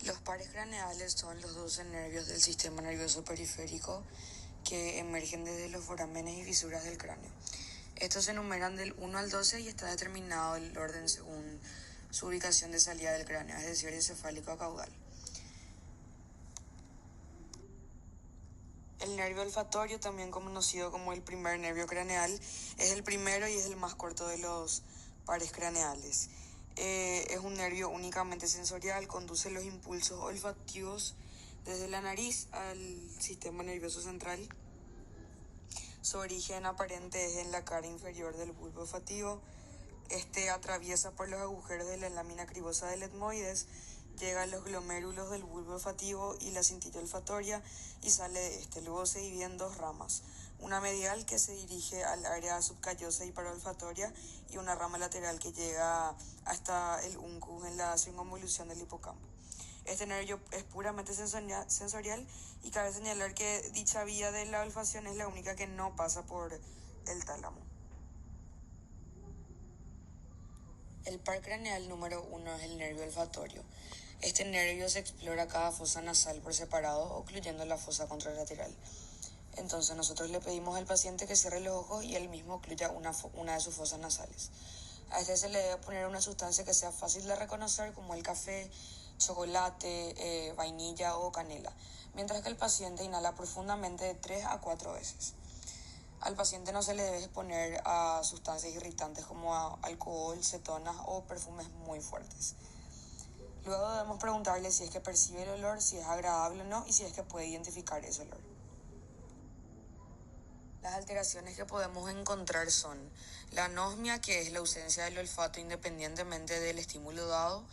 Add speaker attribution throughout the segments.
Speaker 1: Los pares craneales son los 12 nervios del sistema nervioso periférico que emergen desde los forámenes y fisuras del cráneo. Estos se enumeran del 1 al 12 y está determinado el orden según su ubicación de salida del cráneo, es decir, de cefálico a caudal. El nervio olfatorio, también conocido como el primer nervio craneal, es el primero y es el más corto de los pares craneales. Es un nervio únicamente sensorial, conduce los impulsos olfativos desde la nariz al sistema nervioso central. Su origen aparente es en la cara inferior del bulbo olfativo. Este atraviesa por los agujeros de la lámina cribosa del etmoides, llega a los glomérulos del bulbo olfativo y la cintilla olfatoria y sale de este. Luego se divide en dos ramas, una medial que se dirige al área subcallosa y paraolfatoria y una rama lateral que llega hasta el uncus en la circunvolución del hipocampo. Este nervio es puramente sensorial y cabe señalar que dicha vía de la olfacción es la única que no pasa por el tálamo. El par craneal número 1 es el nervio olfatorio. Este nervio se explora cada fosa nasal por separado, ocluyendo la fosa contralateral. Entonces nosotros le pedimos al paciente que cierre los ojos y él mismo ocluya una de sus fosas nasales. A este se le debe poner una sustancia que sea fácil de reconocer, como el café, chocolate, vainilla o canela, mientras que el paciente inhala profundamente de 3 a 4 veces. Al paciente no se le debe exponer a sustancias irritantes como a alcohol, cetonas o perfumes muy fuertes. Luego debemos preguntarle si es que percibe el olor, si es agradable o no y si es que puede identificar ese olor. Las alteraciones que podemos encontrar son la anosmia, que es la ausencia del olfato independientemente del estímulo dado,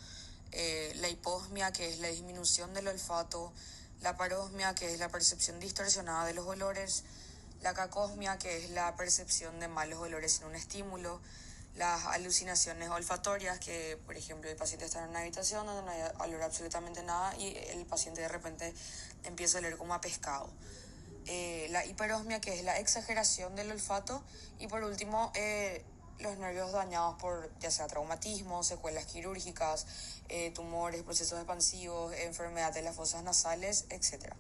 Speaker 1: la hiposmia, que es la disminución del olfato, la parosmia, que es la percepción distorsionada de los olores, la cacosmia, que es la percepción de malos olores sin un estímulo, las alucinaciones olfatorias, que por ejemplo el paciente está en una habitación donde no hay olor absolutamente nada y el paciente de repente empieza a oler como a pescado. La hiperosmia, que es la exageración del olfato, y por último los nervios dañados por ya sea traumatismo, secuelas quirúrgicas, tumores, procesos expansivos, enfermedad de las fosas nasales, etc.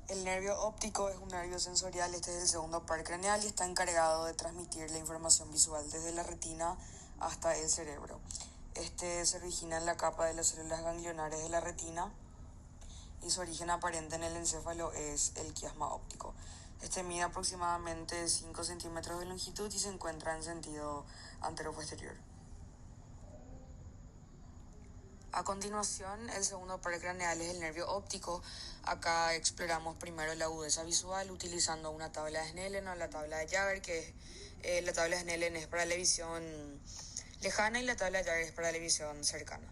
Speaker 1: El nervio óptico es un nervio sensorial, este es el segundo par craneal y está encargado de transmitir la información visual desde la retina hasta el cerebro. Este se origina en la capa de las células ganglionares de la retina y su origen aparente en el encéfalo es el quiasma óptico. Este mide aproximadamente 5 centímetros de longitud y se encuentra en sentido antero-posterior. A continuación, el segundo par craneal es el nervio óptico. Acá exploramos primero la agudeza visual utilizando una tabla de Snellen o la tabla de Jagger, que la tabla de Snellen es para la visión lejana y la tabla de Jagger es para la visión cercana.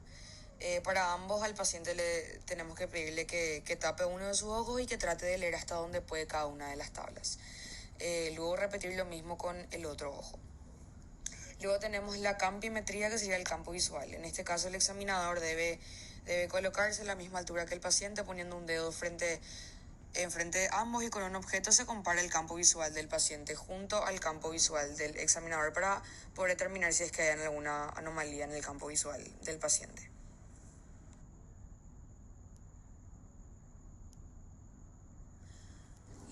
Speaker 1: Para ambos al paciente le tenemos que pedirle que tape uno de sus ojos y que trate de leer hasta donde puede cada una de las tablas. Luego repetir lo mismo con el otro ojo. Luego tenemos la campimetría, que sería el campo visual. En este caso el examinador debe colocarse a la misma altura que el paciente, poniendo un dedo enfrente de ambos, y con un objeto se compara el campo visual del paciente junto al campo visual del examinador para poder determinar si es que hay alguna anomalía en el campo visual del paciente.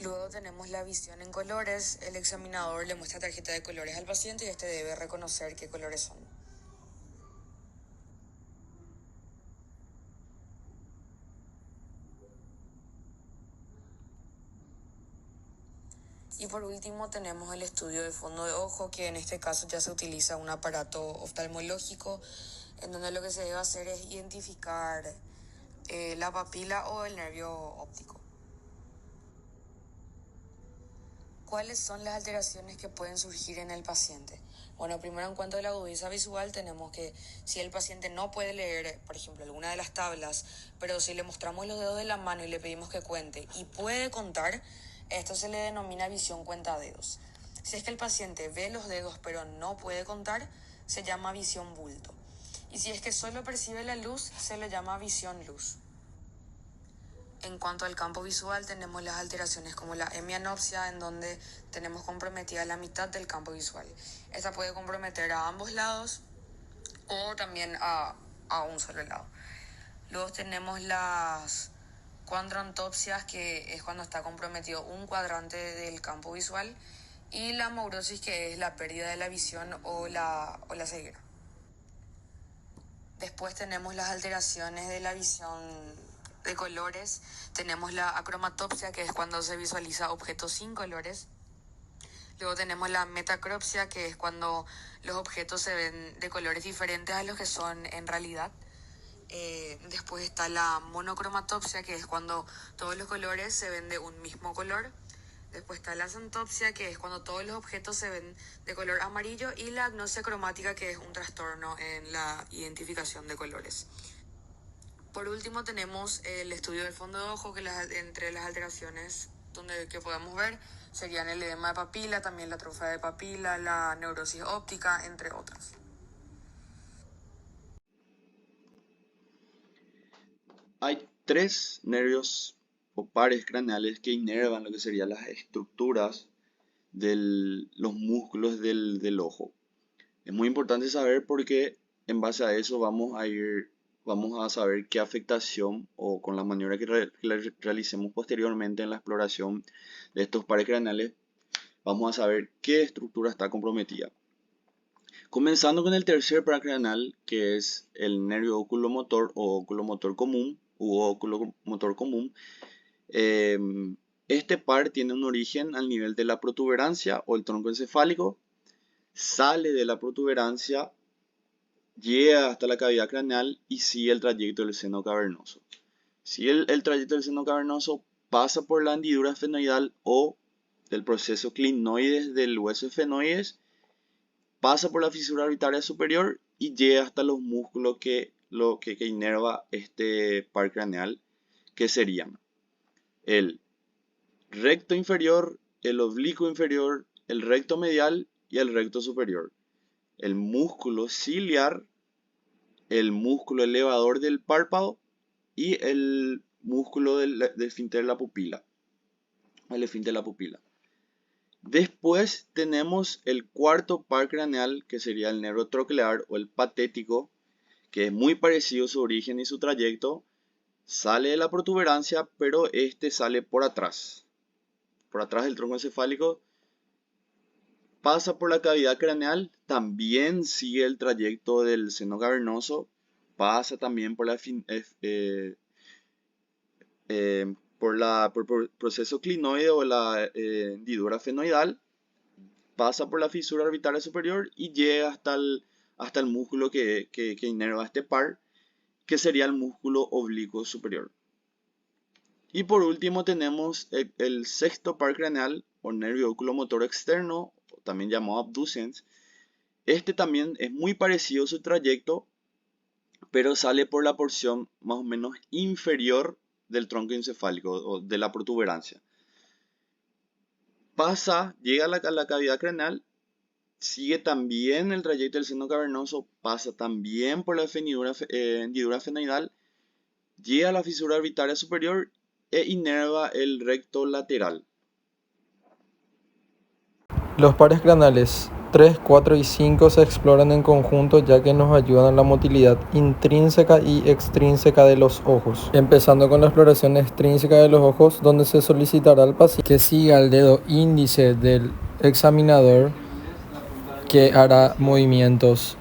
Speaker 1: Luego tenemos la visión en colores. El examinador le muestra tarjeta de colores al paciente y este debe reconocer qué colores son. Y por último tenemos el estudio de fondo de ojo, que en este caso ya se utiliza un aparato oftalmológico en donde lo que se debe hacer es identificar la papila o el nervio óptico. ¿Cuáles son las alteraciones que pueden surgir en el paciente? Bueno, primero en cuanto a la agudeza visual tenemos que si el paciente no puede leer, por ejemplo, alguna de las tablas, pero si le mostramos los dedos de la mano y le pedimos que cuente y puede contar, esto se le denomina visión cuentadedos. Si es que el paciente ve los dedos pero no puede contar, se llama visión bulto. Y si es que solo percibe la luz, se le llama visión luz. En cuanto al campo visual, tenemos las alteraciones como la hemianopsia, en donde tenemos comprometida la mitad del campo visual. Esta puede comprometer a ambos lados o también a a un solo lado. Luego tenemos las cuadrantopsias, que es cuando está comprometido un cuadrante del campo visual, y la maurosis, que es la pérdida de la visión o la ceguera. Después tenemos las alteraciones de la visión de colores. Tenemos la acromatopsia, que es cuando se visualiza objetos sin colores. Luego tenemos la metacropsia, que es cuando los objetos se ven de colores diferentes a los que son en realidad. Después está la monocromatopsia, que es cuando todos los colores se ven de un mismo color. Después está la xanthopsia, que es cuando todos los objetos se ven de color amarillo. Y la agnosia cromática, que es un trastorno en la identificación de colores. Por último tenemos el estudio del fondo de ojo, que entre las alteraciones que podemos ver serían el edema de papila, también la atrofia de papila, la neurosis óptica, entre otras.
Speaker 2: Hay 3 nervios o pares craneales que inervan lo que serían las estructuras de los músculos del ojo. Es muy importante saber porque en base a eso vamos a saber qué afectación, o con la maniobra que realicemos posteriormente en la exploración de estos pares craneales, vamos a saber qué estructura está comprometida. Comenzando con el tercer par craneal, que es el nervio oculomotor o oculomotor común u oculomotor común. Este par tiene un origen al nivel de la protuberancia o el tronco encefálico, sale de la protuberancia, llega hasta la cavidad craneal y sigue el trayecto del seno cavernoso. Si el trayecto del seno cavernoso pasa por la hendidura esfenoidal o del proceso clinoides del hueso esfenoides, pasa por la fisura orbitaria superior y llega hasta los músculos que inerva este par craneal, que serían el recto inferior, el oblicuo inferior, el recto medial y el recto superior. El músculo ciliar, el músculo elevador del párpado y el músculo del esfínter de la pupila. El esfínter de la pupila. Después tenemos el cuarto par craneal, que sería el nervio troclear o el patético, que es muy parecido su origen y su trayecto. Sale de la protuberancia, pero este sale por atrás del tronco encefálico, pasa por la cavidad craneal, también sigue el trayecto del seno cavernoso, pasa también por el proceso clinoide o la hendidura esfenoidal, pasa por la fisura orbitaria superior y llega hasta el músculo que inerva este par, que sería el músculo oblicuo superior. Y por último tenemos el sexto par craneal o nervio oculomotor externo, también llamado abducens. Este también es muy parecido a su trayecto, pero sale por la porción más o menos inferior del tronco encefálico o de la protuberancia. Llega a la cavidad craneal, sigue también el trayecto del seno cavernoso, pasa también por la hendidura esfenoidal, llega a la fisura orbitaria superior e inerva el recto lateral.
Speaker 3: Los pares craneales 3, 4 y 5 se exploran en conjunto, ya que nos ayudan a la motilidad intrínseca y extrínseca de los ojos. Empezando con la exploración extrínseca de los ojos, donde se solicitará al paciente que siga el dedo índice del examinador, que hará movimientos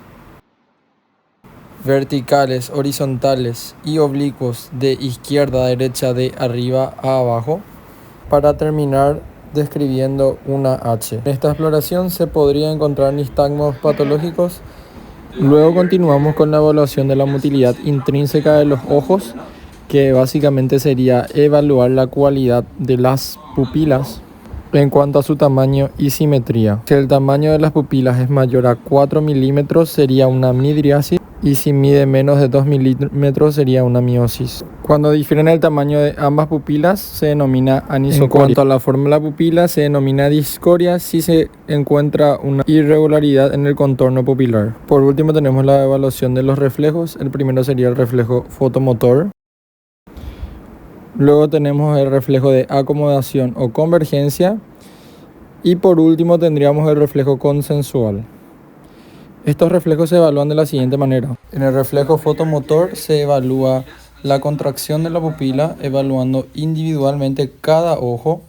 Speaker 3: verticales, horizontales y oblicuos de izquierda a derecha, de arriba a abajo, para terminar describiendo una H. En esta exploración se podría encontrar nistagmos patológicos. Luego continuamos con la evaluación de la motilidad intrínseca de los ojos, que básicamente sería evaluar la cualidad de las pupilas en cuanto a su tamaño y simetría. Si el tamaño de las pupilas es mayor a 4 milímetros sería una midriasis, y si mide menos de 2 milímetros sería una miosis. Cuando difieren el tamaño de ambas pupilas se denomina anisocoria. En cuanto a la forma de la pupila se denomina discoria si se encuentra una irregularidad en el contorno pupilar. Por último tenemos la evaluación de los reflejos. El primero sería el reflejo fotomotor. Luego tenemos el reflejo de acomodación o convergencia. Y por último tendríamos el reflejo consensual. Estos reflejos se evalúan de la siguiente manera. En el reflejo fotomotor se evalúa la contracción de la pupila, evaluando individualmente cada ojo,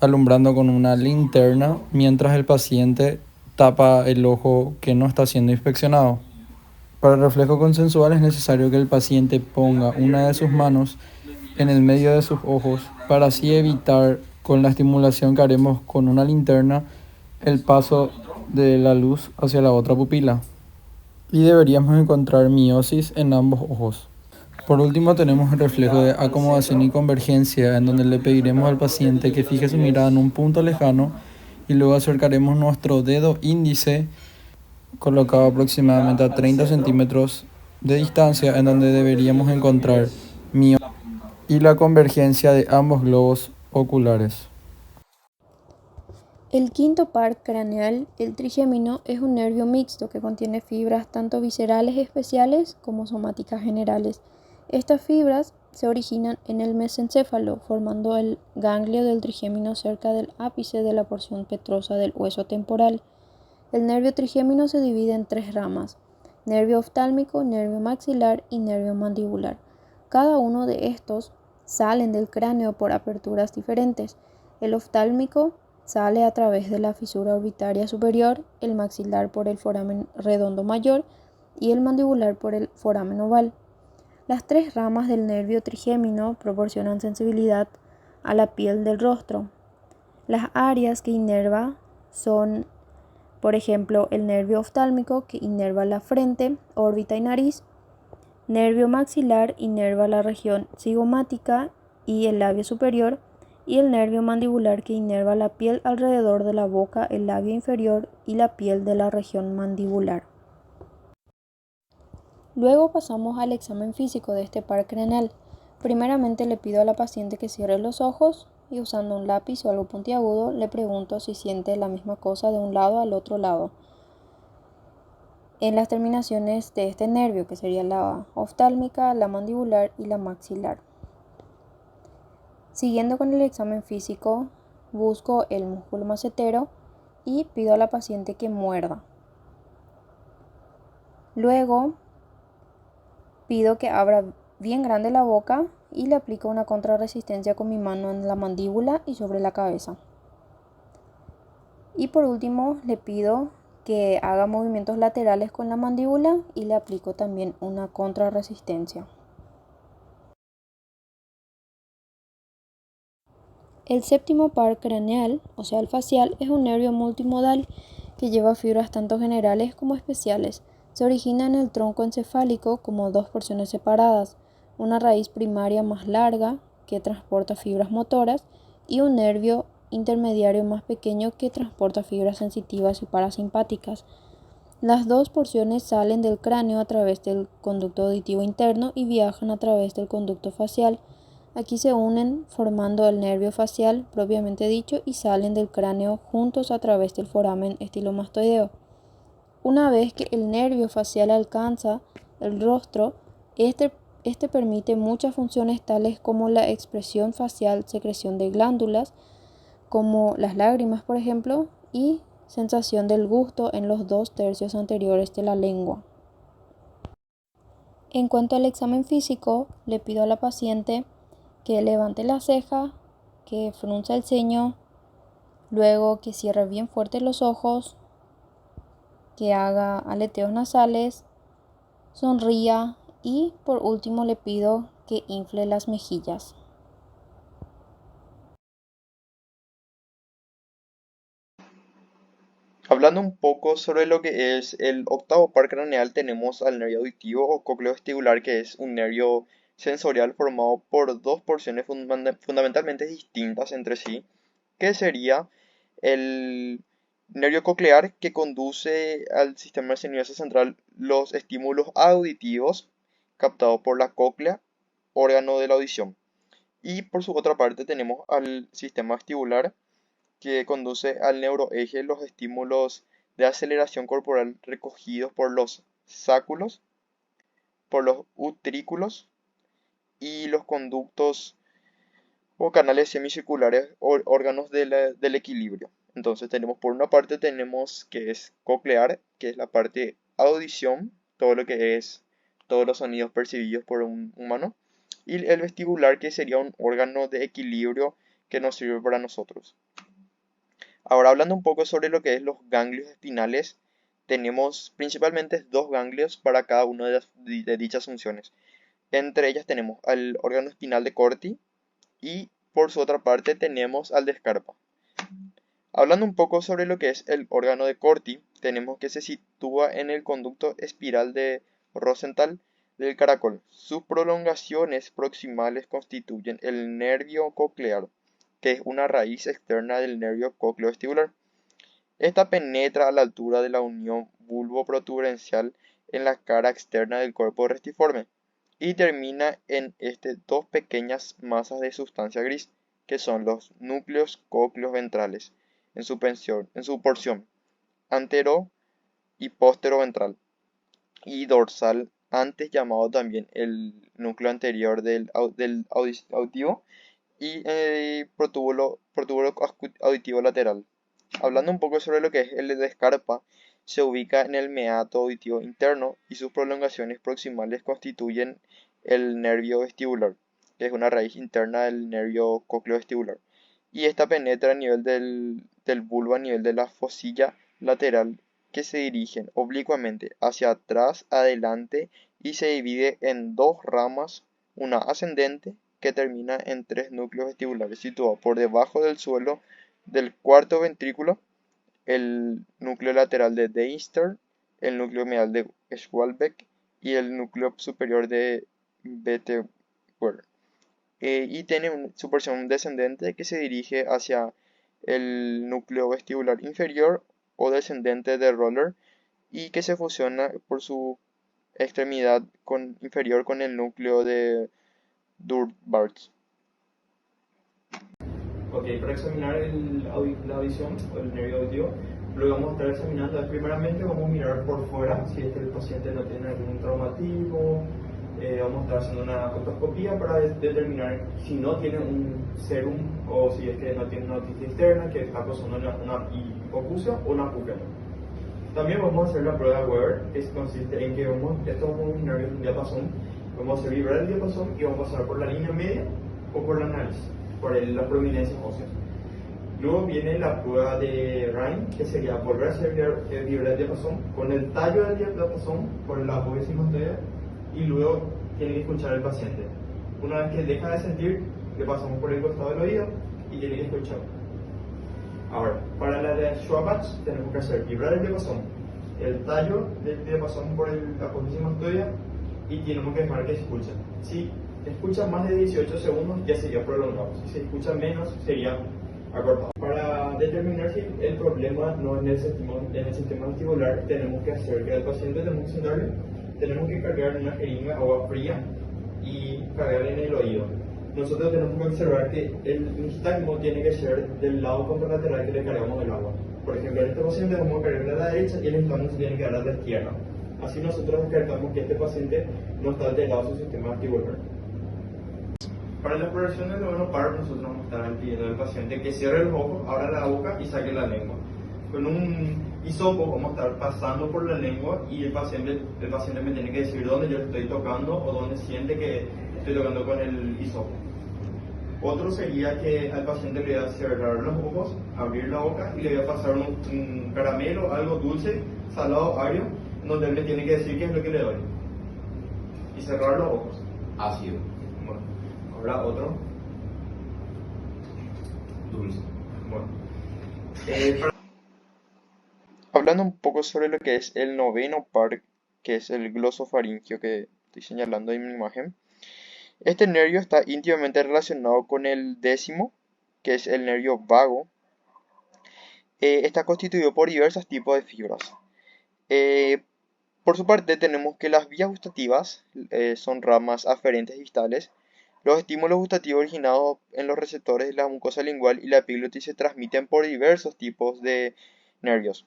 Speaker 3: alumbrando con una linterna, mientras el paciente tapa el ojo que no está siendo inspeccionado. Para el reflejo consensual es necesario que el paciente ponga una de sus manos en el medio de sus ojos para así evitar, con la estimulación que haremos con una linterna, el paso de la luz hacia la otra pupila. Y deberíamos encontrar miosis en ambos ojos. Por último tenemos el reflejo de acomodación y convergencia, en donde le pediremos al paciente que fije su mirada en un punto lejano y luego acercaremos nuestro dedo índice colocado aproximadamente a 30 centímetros de distancia, en donde deberíamos encontrar miosis y la convergencia de ambos globos oculares.
Speaker 4: El quinto par craneal, el trigémino, es un nervio mixto que contiene fibras tanto viscerales especiales como somáticas generales. Estas fibras se originan en el mesencéfalo, formando el ganglio del trigémino cerca del ápice de la porción petrosa del hueso temporal. El nervio trigémino se divide en 3 ramas: nervio oftálmico, nervio maxilar y nervio mandibular. Cada uno de estos salen del cráneo por aperturas diferentes. El oftálmico sale a través de la fisura orbitaria superior, el maxilar por el foramen redondo mayor y el mandibular por el foramen oval. Las 3 ramas del nervio trigémino proporcionan sensibilidad a la piel del rostro. Las áreas que inerva son, por ejemplo, el nervio oftálmico, que inerva la frente, órbita y nariz; nervio maxilar inerva la región cigomática y el labio superior; y el nervio mandibular, que inerva la piel alrededor de la boca, el labio inferior y la piel de la región mandibular. Luego pasamos al examen físico de este par craneal. Primeramente le pido a la paciente que cierre los ojos y, usando un lápiz o algo puntiagudo, le pregunto si siente la misma cosa de un lado al otro lado en las terminaciones de este nervio, que sería la oftálmica, la mandibular y la maxilar. Siguiendo con el examen físico, busco el músculo macetero y pido a la paciente que muerda. Luego pido que abra bien grande la boca y le aplico una contrarresistencia con mi mano en la mandíbula y sobre la cabeza. Y por último le pido que haga movimientos laterales con la mandíbula y le aplico también una contrarresistencia. El séptimo par craneal, o sea el facial, es un nervio multimodal que lleva fibras tanto generales como especiales. Se origina en el tronco encefálico como 2 porciones separadas: una raíz primaria más larga que transporta fibras motoras y un nervio intermediario más pequeño que transporta fibras sensitivas y parasimpáticas. Las 2 porciones salen del cráneo a través del conducto auditivo interno y viajan a través del conducto facial. Aquí se unen formando el nervio facial propiamente dicho y salen del cráneo juntos a través del foramen estilomastoideo. Una vez que el nervio facial alcanza el rostro, este permite muchas funciones tales como la expresión facial, secreción de glándulas, como las lágrimas por ejemplo, y sensación del gusto en los 2 tercios anteriores de la lengua. En cuanto al examen físico, le pido a la paciente que levante la ceja, que frunza el ceño, luego que cierre bien fuerte los ojos, que haga aleteos nasales, sonría y por último le pido que infle las mejillas.
Speaker 2: Hablando un poco sobre lo que es el octavo par craneal, tenemos al nervio auditivo o cócleo-vestibular, que es un nervio sensorial formado por 2 porciones fundamentalmente distintas entre sí, que sería el nervio coclear, que conduce al sistema nervioso central los estímulos auditivos captados por la cóclea, órgano de la audición. Y por su otra parte tenemos al sistema vestibular, que conduce al neuroeje los estímulos de aceleración corporal recogidos por los sáculos, por los utrículos y los conductos o canales semicirculares o órganos del equilibrio. Entonces tenemos, por una parte tenemos que es coclear, que es la parte
Speaker 5: audición, todo lo que es todos los sonidos percibidos por un humano, y el vestibular, que sería un órgano de equilibrio que nos sirve para nosotros. Ahora, hablando un poco sobre lo que es los ganglios espinales, tenemos principalmente dos ganglios para cada una de dichas funciones. Entre ellas tenemos al órgano espinal de Corti y por su otra parte tenemos al de Scarpa. Hablando un poco sobre lo que es el órgano de Corti, tenemos que se sitúa en el conducto espiral de Rosenthal del caracol. Sus prolongaciones proximales constituyen el nervio coclear, que es una raíz externa del nervio cocleovestibular. Esta penetra a la altura de la unión bulbo-protuberencial en la cara externa del cuerpo restiforme y termina en dos pequeñas masas de sustancia gris, que son los núcleos cócleos ventrales, en su porción antero y postero-ventral y dorsal, antes llamado también el núcleo anterior del auditivo, y protúbulo auditivo lateral. Hablando un poco sobre lo que es el de Scarpa, se ubica en el meato auditivo interno y sus prolongaciones proximales constituyen el nervio vestibular, que es una raíz interna del nervio cocleovestibular. Y esta penetra a nivel del bulbo, a nivel de la fosilla lateral, que se dirigen oblicuamente hacia atrás, adelante, y se divide en dos ramas, una ascendente que termina en tres núcleos vestibulares situados por debajo del suelo del cuarto ventrículo, el núcleo lateral de Deinster, el núcleo medial de Schwalbeck y el núcleo superior de Bettewer. Y tiene su porción descendente que se dirige hacia el núcleo vestibular inferior o descendente de Roller y que se fusiona por su extremidad inferior con el núcleo de Durbarts.
Speaker 6: Ok, para examinar la audición o el nervio auditivo, lo que vamos a estar examinando es, primeramente vamos a mirar por fuera si es que el paciente no tiene algún traumatismo. Vamos a estar haciendo una otoscopía para determinar si no tiene un serum o si es que no tiene una otitis externa que está causando una hipoacusia o una acusia. También vamos a hacer la prueba de Weber, que consiste en que estos nervios de diapasón, vamos a hacer vibrar el diapasón y vamos a pasar por la línea media o por la nariz, por las prominencias óseas. Luego viene la prueba de Rhine, que sería volver a hacer vibrar el diapasón con el tallo del diapasón por la apófisis mastoidea, y luego tiene que escuchar al paciente. Una vez que deja de sentir, le pasamos por el costado del oído y tiene que escuchar. Ahora, para la de Schwabach tenemos que hacer vibrar el diapasón, el tallo del diapasón por la apófisis mastoidea, y tenemos que dejar que se escuche. Si escucha más de 18 segundos ya sería prolongado, si se escucha menos sería acortado. Para determinar si el problema no es en el sistema vestibular, tenemos que hacer que al paciente tenemos que cargar una jeringa agua fría y cargar en el oído. Nosotros tenemos que observar que el nistagmo tiene que ser del lado contralateral que le cargamos el agua. Por ejemplo, en este paciente vamos a cargarle a la derecha y el nistagmo se tiene que dar a la izquierda. Así nosotros descartamos que este paciente no está alterado su sistema vestibular. Para la exploración del noveno par, nosotros vamos a estar pidiendo al paciente que cierre los ojos, abra la boca y saque la lengua. Con un hisopo vamos a estar pasando por la lengua y el paciente me tiene que decir dónde yo estoy tocando o dónde siente que estoy tocando con el hisopo. Otro sería que al paciente le voy a cerrar los ojos, abrir la boca y le voy a pasar un caramelo, algo dulce, salado, agrio, donde él me tiene que decir qué es lo que le doy. Y cerrar los ojos.
Speaker 7: Ácido.
Speaker 6: Bueno, ahora otro.
Speaker 7: Dulce.
Speaker 6: Bueno.
Speaker 5: Hablando un poco sobre lo que es el noveno par, que es el glosofaringio que estoy señalando en mi imagen. Este nervio está íntimamente relacionado con el décimo, que es el nervio vago. Está constituido por diversos tipos de fibras. Por su parte tenemos que las vías gustativas son ramas aferentes distales. Los estímulos gustativos originados en los receptores de la mucosa lingual y la epiglotis se transmiten por diversos tipos de nervios.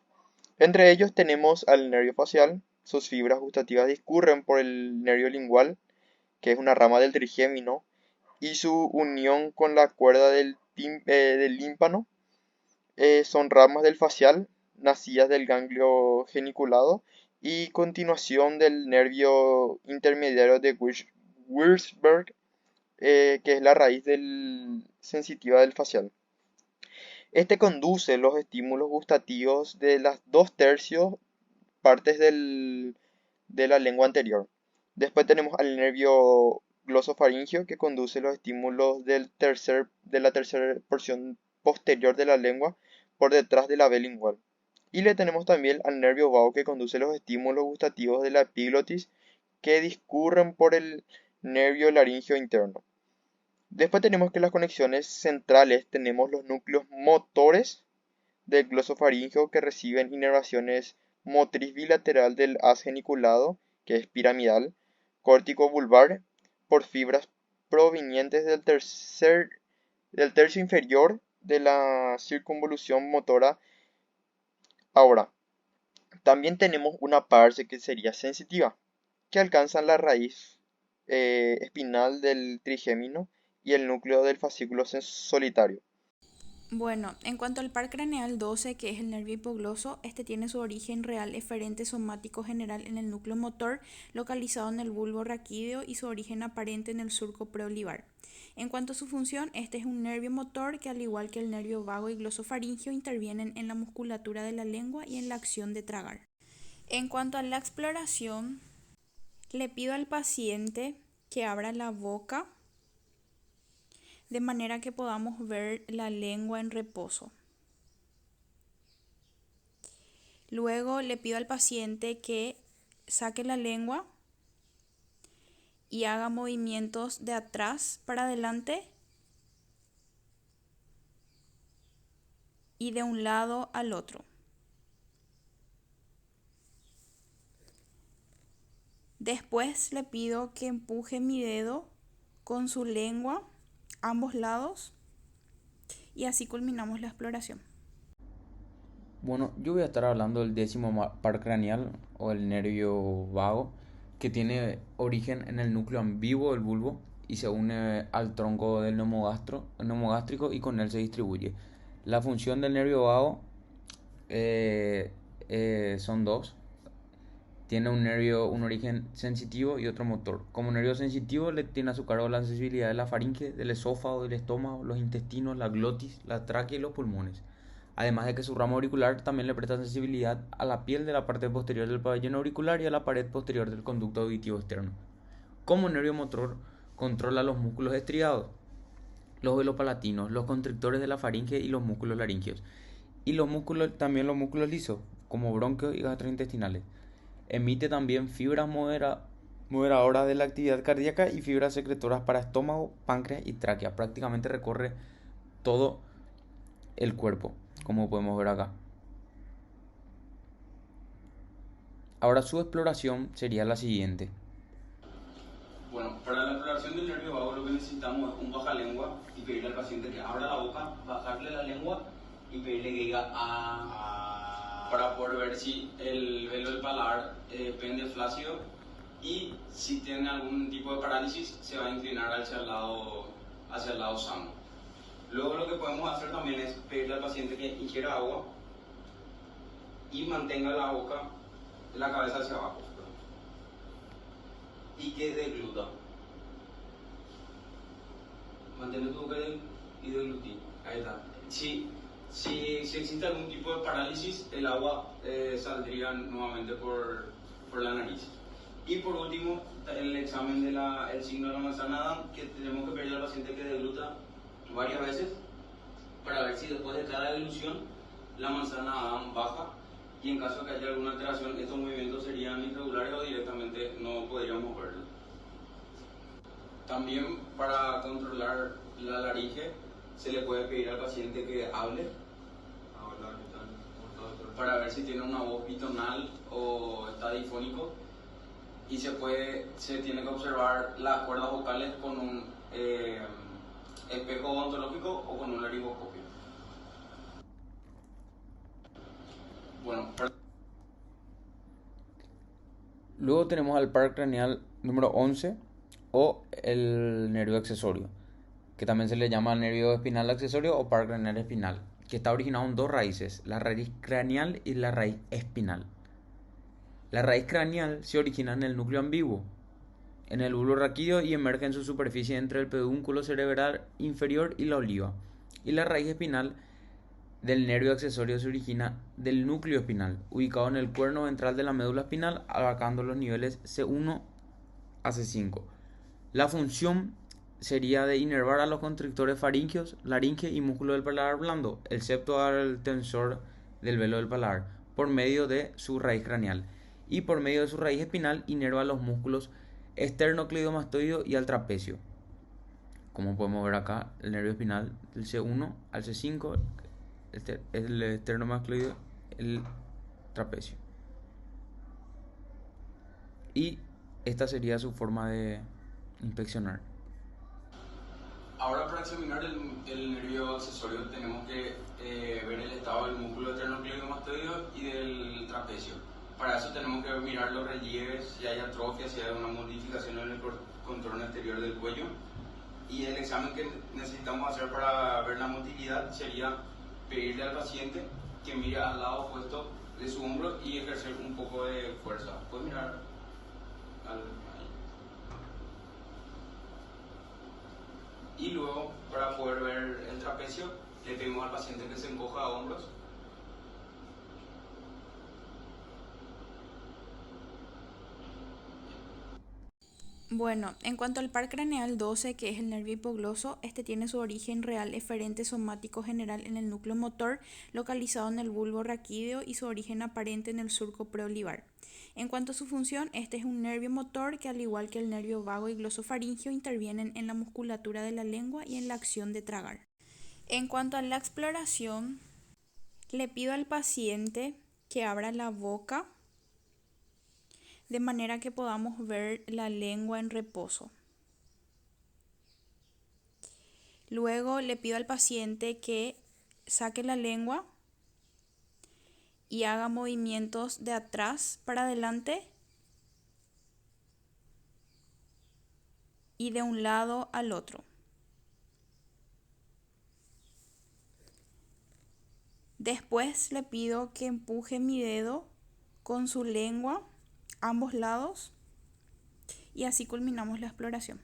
Speaker 5: Entre ellos tenemos al nervio facial. Sus fibras gustativas discurren por el nervio lingual, que es una rama del trigémino, y su unión con la cuerda del tímpano son ramas del facial, nacidas del ganglio geniculado, y continuación del nervio intermediario de Würzburg, que es la raíz sensitiva del facial. Este conduce los estímulos gustativos de las 2/3 partes de la lengua anterior. Después tenemos al nervio glosofaringio que conduce los estímulos de la tercera porción posterior de la lengua por detrás de la B lingual. Y le tenemos también al nervio vago que conduce los estímulos gustativos de la epiglotis que discurren por el nervio laringio interno. Después tenemos que las conexiones centrales tenemos los núcleos motores del glosofaringio que reciben inervaciones motriz bilateral del haz geniculado, que es piramidal, córtico vulvar, por fibras provenientes del tercio inferior de la circunvolución motora. Ahora, también tenemos una parte que sería sensitiva, que alcanzan la raíz espinal del trigémino y el núcleo del fascículo solitario.
Speaker 7: Bueno, en cuanto al par craneal 12, que es el nervio hipogloso, este tiene su origen real eferente somático general en el núcleo motor, localizado en el bulbo raquídeo y su origen aparente en el surco preolivar. En cuanto a su función, este es un nervio motor que, al igual que el nervio vago y glosofaringio, intervienen en la musculatura de la lengua y en la acción de tragar. En cuanto a la exploración, le pido al paciente que abra la boca de manera que podamos ver la lengua en reposo. Luego le pido al paciente que saque la lengua y haga movimientos de atrás para adelante y de un lado al otro. Después le pido que empuje mi dedo con su lengua a ambos lados y así culminamos la exploración.
Speaker 8: Bueno, yo voy a estar hablando del 10º par craneal o el nervio vago, que tiene origen en el núcleo ambiguo del bulbo y se une al tronco del neumogástrico y con él se distribuye. La función del nervio vago son dos. Tiene un origen sensitivo y otro motor. Como nervio sensitivo le tiene a su cargo la sensibilidad de la faringe, del esófago, del estómago, los intestinos, la glotis, la tráquea y los pulmones. Además de que su ramo auricular también le presta sensibilidad a la piel de la parte posterior del pabellón auricular y a la pared posterior del conducto auditivo externo. Como nervio motor controla los músculos estriados, los velopalatinos, los constrictores de la faringe y los músculos laringeos. Y también los músculos lisos, como bronquios y gastrointestinales. Emite también fibras moderadoras de la actividad cardíaca y fibras secretoras para estómago, páncreas y tráquea. Prácticamente recorre todo el cuerpo, como podemos ver acá. Ahora su exploración sería la siguiente.
Speaker 9: Bueno, para la exploración del nervio vago lo que necesitamos es un bajalengua y pedirle al paciente que abra la boca, bajarle la lengua y pedirle que diga para poder ver si el velo del paladar pende flácido y si tiene algún tipo de parálisis se va a inclinar hacia el lado sano. Luego lo que podemos hacer también es pedirle al paciente que ingiera agua y mantenga la cabeza hacia abajo y que degluta. Mantén tu boca y deglutí. Ahí está. Si existe algún tipo de parálisis, el agua saldría nuevamente por la nariz. Y por último, el examen del signo de la manzana Adán, que tenemos que pedirle al paciente que degluta varias veces para ver si después de cada deglución la manzana Adán baja y en caso de que haya alguna alteración, estos movimientos serían irregulares o directamente no podríamos verlo. También para controlar la laringe se le puede pedir al paciente que hable para ver si tiene una voz bitonal o está difónico y se tiene que observar las cuerdas vocales con un espejo odontológico o con un laringoscopio. Bueno,
Speaker 8: Luego tenemos al par craneal número 11 o el nervio accesorio, que también se le llama nervio espinal accesorio o par craneal espinal, que está originado en dos raíces, la raíz craneal y la raíz espinal. La raíz craneal se origina en el núcleo ambiguo, en el bulbo raquídeo y emerge en su superficie entre el pedúnculo cerebral inferior y la oliva. Y la raíz espinal del nervio accesorio se origina del núcleo espinal, ubicado en el cuerno ventral de la médula espinal, abarcando los niveles C1 a C5. La función sería de inervar a los constrictores faringeos, laringe y músculo del paladar blando, el septo al tensor del velo del paladar, por medio de su raíz craneal. Y por medio de su raíz espinal inerva a los músculos esternocleidomastoideo y al trapecio. Como podemos ver acá, el nervio espinal del C1 al C5, el esternocleidomastoideo, el trapecio. Y esta sería su forma de inspeccionar.
Speaker 9: Ahora para examinar el nervio accesorio tenemos que ver el estado del músculo esternocleidomastoideo y del trapecio. Para eso tenemos que mirar los relieves, si hay atrofia, si hay una modificación en el contorno exterior del cuello. Y el examen que necesitamos hacer para ver la motilidad sería pedirle al paciente que mire al lado opuesto de su hombro y ejercer un poco de fuerza. Puedes mirar ahí. Y luego, para poder ver el trapecio, le pedimos al paciente que se encoja a hombros.
Speaker 7: Bueno, en cuanto al par craneal 12, que es el nervio hipogloso, este tiene su origen real eferente somático general en el núcleo motor, localizado en el bulbo raquídeo y su origen aparente en el surco preolivar. En cuanto a su función, este es un nervio motor que, al igual que el nervio vago y glosofaringeo, intervienen en la musculatura de la lengua y en la acción de tragar. En cuanto a la exploración, le pido al paciente que abra la boca de manera que podamos ver la lengua en reposo. Luego le pido al paciente que saque la lengua y haga movimientos de atrás para adelante y de un lado al otro. Después le pido que empuje mi dedo con su lengua a ambos lados y así culminamos la exploración.